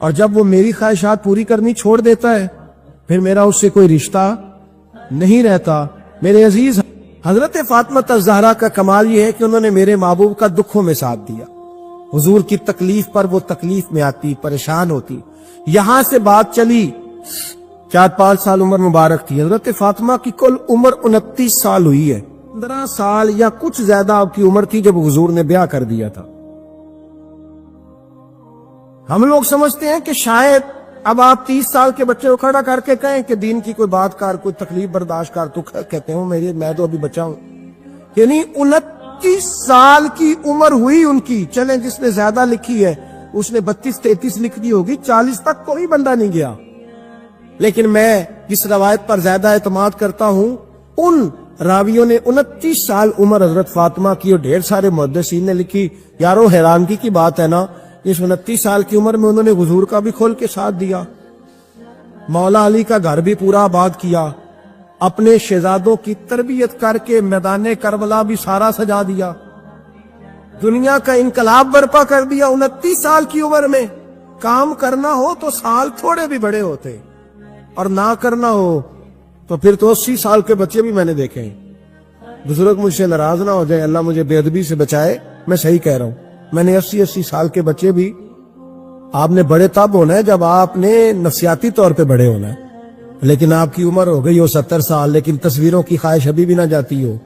اور جب وہ میری خواہشات پوری کرنی چھوڑ دیتا ہے پھر میرا اس سے کوئی رشتہ نہیں رہتا۔ میرے عزیز حضرت فاطمہ الزہرا کا کمال یہ ہے کہ انہوں نے میرے محبوب کا دکھوں میں ساتھ دیا، حضور کی تکلیف پر وہ تکلیف میں آتی، پریشان ہوتی۔ یہاں سے بات چلی 4-5 سال عمر مبارک تھی، حضرت فاطمہ کی کل عمر 29 سال ہوئی ہے، 15 سال یا کچھ زیادہ آپ کی عمر تھی جب حضور نے بیاہ کر دیا تھا۔ ہم لوگ سمجھتے ہیں کہ شاید اب آپ 30 سال کے بچے کو کھڑا کر کے کہیں کہ دین کی کوئی بات کر، کوئی تکلیف برداشت کر، تو کہتے ہوں میں تو ابھی بچہ ہوں، یعنی 29 سال کی عمر ہوئی ان کی. چلیں جس نے زیادہ لکھی ہے اس نے 32-33 لکھی ہوگی, 40 تک کوئی بندہ نہیں گیا. لیکن میں جس روایت پر زیادہ اعتماد کرتا ہوں ان راویوں نے 29 سال عمر حضرت فاطمہ کی, اور ڈھیر سارے محدثین نے لکھی. یارو حیرانگی کی بات ہے نا, اس 29 سال کی عمر میں انہوں نے حضور کا بھی کھول کے ساتھ دیا, مولا علی کا گھر بھی پورا آباد کیا, اپنے شہزادوں کی تربیت کر کے میدان کربلا بھی سارا سجا دیا, دنیا کا انقلاب برپا کر دیا 29 سال کی عمر میں. کام کرنا ہو تو سال تھوڑے بھی بڑے ہوتے, اور نہ کرنا ہو تو پھر تو 80 سال کے بچے بھی میں نے دیکھے ہیں. بزرگ مجھ سے ناراض نہ ہو جائے, اللہ مجھے بے ادبی سے بچائے, میں صحیح کہہ رہا ہوں. میں نے 80 سال کے بچے بھی, آپ نے بڑے تب ہونا ہے جب آپ نے نفسیاتی طور پہ بڑے ہونا ہے, لیکن آپ کی عمر ہو گئی ہو 70 سال, لیکن تصویروں کی خواہش ابھی بھی نہ جاتی ہو.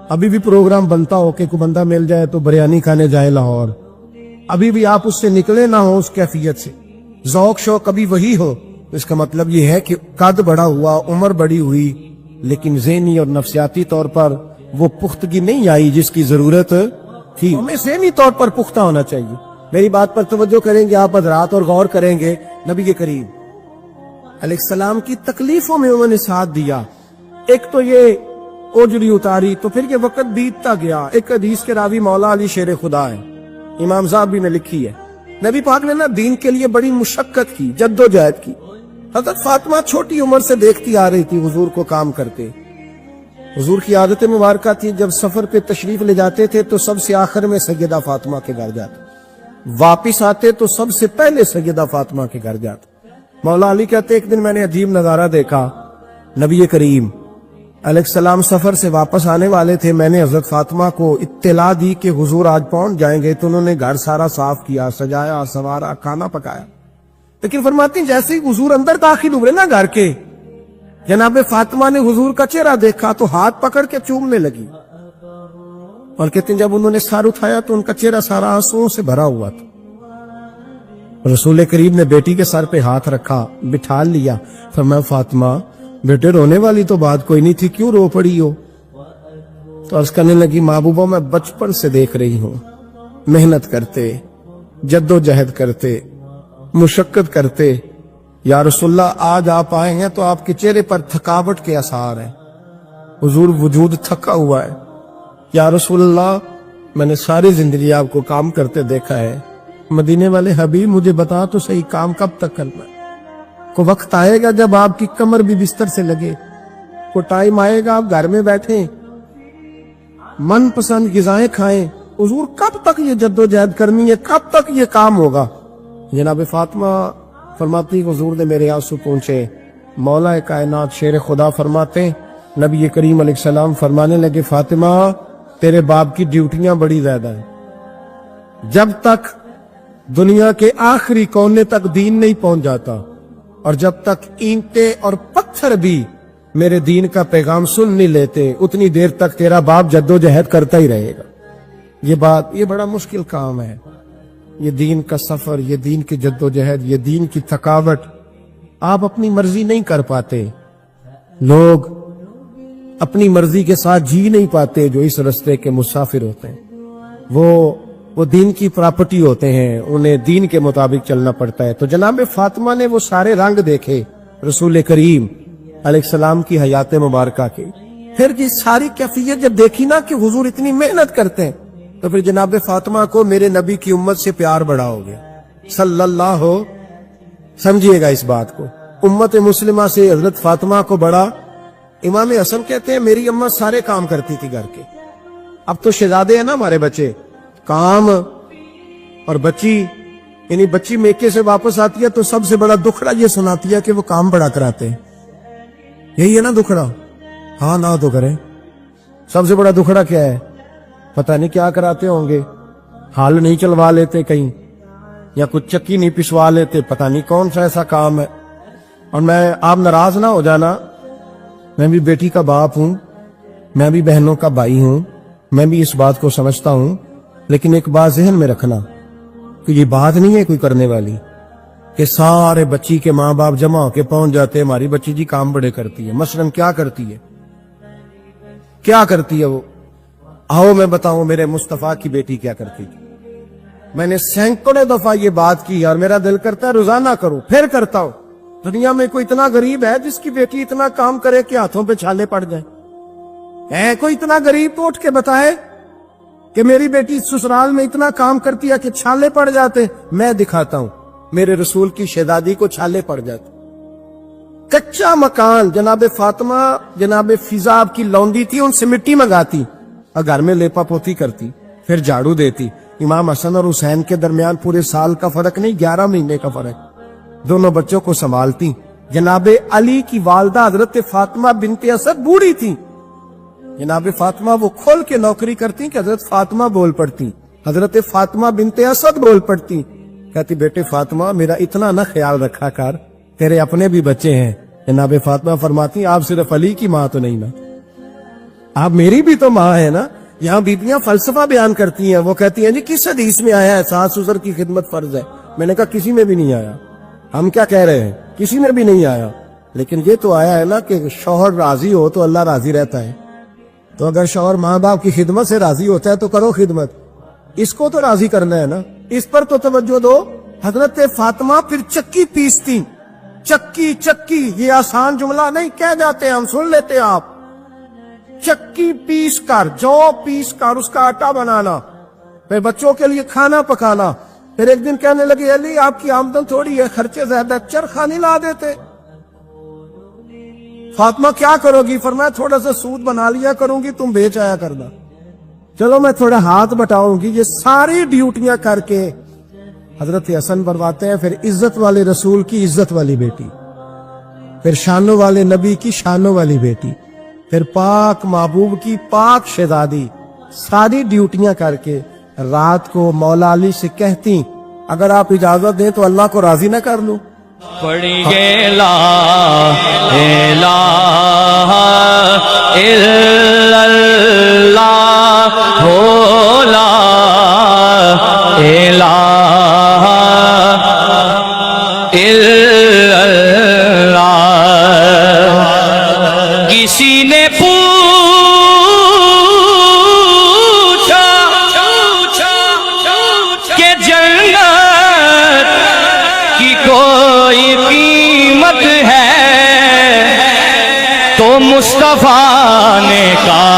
ابھی بھی پروگرام بنتا ہو کہ کوئی بندہ مل جائے تو بریانی کھانے جائے لاہور, ابھی بھی آپ اس سے نکلے نہ ہو اس کیفیت سے, ذوق شوق کبھی وہی ہو. اس کا مطلب یہ ہے کہ قد بڑا ہوا, عمر بڑی ہوئی, لیکن ذہنی اور نفسیاتی طور پر وہ پختگی نہیں آئی جس کی ضرورت تھی. ہمیں ذہنی طور پر پختہ ہونا چاہیے. میری بات پر توجہ کریں گے آپ حضرات اور غور کریں گے. نبی کریم علیہ السلام کی تکلیفوں میں انہوں نے ساتھ دیا. ایک تو یہ اوجری اتاری تو پھر یہ وقت بیتتا گیا. ایک حدیث کے راوی مولا علی شیر خدا ہے, امام زاہبی نے لکھی ہے. نبی پاک نے نا دین کے لیے بڑی مشقت کی, جد و جہد کی. حضرت فاطمہ چھوٹی عمر سے دیکھتی آ رہی تھی حضور کو کام کرتے. حضور کی عادت مبارکہ تھی جب سفر پہ تشریف لے جاتے تھے تو سب سے آخر میں سیدہ فاطمہ کے گھر جاتے, واپس آتے تو سب سے پہلے سیدہ فاطمہ کے گھر جاتے. مولا علی کہتے ایک دن میں نے عجیب نظارہ دیکھا. نبی کریم علیہ السلام سفر سے واپس آنے والے تھے. میں نے حضرت فاطمہ کو اطلاع دی کہ حضور آج پہنچ جائیں گے, تو انہوں نے گھر سارا صاف کیا, سجایا, سنوارا, کھانا پکایا. لیکن فرماتی ہیں جیسے ہی حضور اندر داخل ہوئے نا گھر کے, جناب فاطمہ نے حضور کا چہرہ دیکھا تو ہاتھ پکڑ کے چومنے لگی, اور کہتے ہیں جب انہوں نے سر اٹھایا تو ان کا چہرہ سارا آنسوؤں سے بھرا ہوا تھا. رسول کریم نے بیٹی کے سر پہ ہاتھ رکھا, بٹھا لیا. فرمایا فاطمہ بیٹے رونے والی تو بات کوئی نہیں تھی, کیوں رو پڑی ہو؟ تو عرض کرنے لگی محبوبہ میں بچپن سے دیکھ رہی ہوں, محنت کرتے, جد و جہد کرتے, مشقت کرتے. یا رسول اللہ آج آپ آئے ہیں تو آپ کے چہرے پر تھکاوٹ کے آثار ہیں, حضور وجود تھکا ہوا ہے. یا رسول اللہ میں نے ساری زندگی آپ کو کام کرتے دیکھا ہے, مدینے والے حبیب مجھے بتا تو صحیح کام کب تک کرنا ہے؟ کو وقت آئے گا جب آپ کی کمر بھی بستر سے لگے, کو ٹائم آئے گا آپ گھر میں بیٹھیں, من پسند غذائیں کھائیں. حضور کب تک یہ جد و جہد کرنی ہے, کب تک یہ کام ہوگا؟ جناب فاطمہ فرماتی حضور نے میرے آنسو پہنچے. مولا کائنات شیر خدا فرماتے نبی کریم علیہ السلام فرمانے لگے فاطمہ تیرے باپ کی ڈیوٹیاں بڑی زیادہ ہیں, جب تک دنیا کے آخری کونے تک دین نہیں پہنچ جاتا, اور جب تک اینٹیں اور پتھر بھی میرے دین کا پیغام سن نہیں لیتے, اتنی دیر تک تیرا باپ جد و جہد کرتا ہی رہے گا. یہ بڑا مشکل کام ہے, یہ دین کا سفر, یہ دین کی جد و جہد, یہ دین کی تھکاوٹ. آپ اپنی مرضی نہیں کر پاتے, لوگ اپنی مرضی کے ساتھ جی نہیں پاتے جو اس رستے کے مسافر ہوتے ہیں. وہ دین کی پراپرٹی ہوتے ہیں, انہیں دین کے مطابق چلنا پڑتا ہے. تو جناب فاطمہ نے وہ سارے رنگ دیکھے رسول کریم علیہ السلام کی حیات مبارکہ کے. پھر یہ ساری کیفیت جب دیکھی نا کہ حضور اتنی محنت کرتے ہیں, تو پھر جناب فاطمہ کو میرے نبی کی امت سے پیار بڑا ہو گیا صلی اللہ ہو. سمجھیے گا اس بات کو, امت مسلمہ سے حضرت فاطمہ کو بڑا. امام حسن کہتے ہیں میری اماں سارے کام کرتی تھی گھر کے. اب تو شہزادے ہیں نا ہمارے بچے, کام اور بچی, یعنی بچی میکے سے واپس آتی ہے تو سب سے بڑا دکھڑا یہ سناتی ہے کہ وہ کام بڑا کراتے ہیں. یہی ہے نا دکھڑا؟ ہاں نہ تو کریں. سب سے بڑا دکھڑا کیا ہے؟ پتہ نہیں کیا کراتے ہوں گے, ہال نہیں چلوا لیتے کہیں, یا کچھ چکی نہیں پسوا لیتے, پتہ نہیں کون سا ایسا کام ہے. اور میں آپ ناراض نہ ہو جانا, میں بھی بیٹی کا باپ ہوں, میں بھی بہنوں کا بھائی ہوں, میں بھی اس بات کو سمجھتا ہوں, لیکن ایک بات ذہن میں رکھنا کہ یہ بات نہیں ہے کوئی کرنے والی کہ سارے بچی کے ماں باپ جمع ہو کے پہنچ جاتے ہیں ہماری بچی جی کام بڑے کرتی ہے. مثلاً کیا کرتی ہے؟ کیا کرتی ہے وہ؟ آؤ میں بتاؤں میرے مصطفیٰ کی بیٹی کیا کرتی تھی. میں نے سینکڑوں دفعہ یہ بات کی اور میرا دل کرتا ہے روزانہ کروں، پھر کرتا ہوں. دنیا میں کوئی اتنا غریب ہے جس کی بیٹی اتنا کام کرے کہ ہاتھوں پہ چھالے پڑ جائیں؟ ہے کوئی اتنا غریب تو اٹھ کے بتائے کہ میری بیٹی سسرال میں اتنا کام کرتی ہے کہ چھالے پڑ جاتے. میں دکھاتا ہوں میرے رسول کی شہزادی کو چھالے پڑ جاتے. کچا مکان جناب فاطمہ جناب فضاب کی لونڈی تھی، ان سے مٹی منگاتی اور گھر میں لیپا پوتی کرتی، پھر جھاڑو دیتی. امام حسن اور حسین کے درمیان پورے سال کا فرق نہیں، 11 مہینے کا فرق. دونوں بچوں کو سنبھالتی. جناب علی کی والدہ حضرت فاطمہ بنت اسد بوڑھی تھی. جناب فاطمہ وہ کھول کے نوکری کرتی کہ حضرت فاطمہ بول پڑتی. حضرت فاطمہ بنت اسد بول پڑتی. کہتی بیٹے فاطمہ میرا اتنا نہ خیال رکھا کر، تیرے اپنے بھی بچے ہیں. جناب فاطمہ فرماتی آپ صرف علی کی ماں تو نہیں نا، آپ میری بھی تو ماں ہے نا. یہاں بیبیاں فلسفہ بیان کرتی ہیں، وہ کہتی ہیں جی کس حدیث میں آیا ہے ساس سسر کی خدمت فرض ہے؟ میں نے کہا کسی میں بھی نہیں آیا. ہم کیا کہہ رہے ہیں؟ کسی میں بھی نہیں آیا. لیکن یہ تو آیا ہے نا کہ شوہر راضی ہو تو اللہ راضی رہتا ہے. تو اگر شوہر ماں باپ کی خدمت سے راضی ہوتا ہے تو کرو خدمت، اس کو تو راضی کرنا ہے نا، اس پر تو توجہ دو. حضرت فاطمہ پھر چکی پیستی. چکی چکی یہ آسان جملہ نہیں کہہ جاتے، ہم سن لیتے ہیں. آپ چکی پیس کر، جو پیس کر اس کا آٹا بنانا، پھر بچوں کے لیے کھانا پکانا. پھر ایک دن کہنے لگے علی آپ کی آمدن تھوڑی ہے، خرچے زیادہ، چرخا نہیں لا دیتے؟ فاطمہ کیا کرو گی؟ فرمایا تھوڑا سا سود بنا لیا کروں گی، تم بیچ آیا کرنا. چلو میں تھوڑا ہاتھ بٹاؤں گی. یہ ساری ڈیوٹیاں کر کے حضرت حسن بنواتے ہیں. پھر عزت والے رسول کی عزت والی بیٹی، پھر شانوں والے نبی کی شانوں والی بیٹی، پھر پاک محبوب کی پاک شہزادی. ساری ڈیوٹیاں کر کے رات کو مولا علی سے کہتی اگر آپ اجازت دیں تو اللہ کو راضی نہ کر لوں. پڑھیے لا الہ الا اللہ ہو لا الہ الا اللہ. کسی نے پوچھا کہ جنت کی کوئی قیمت ہے تو مصطفیٰ نے کہا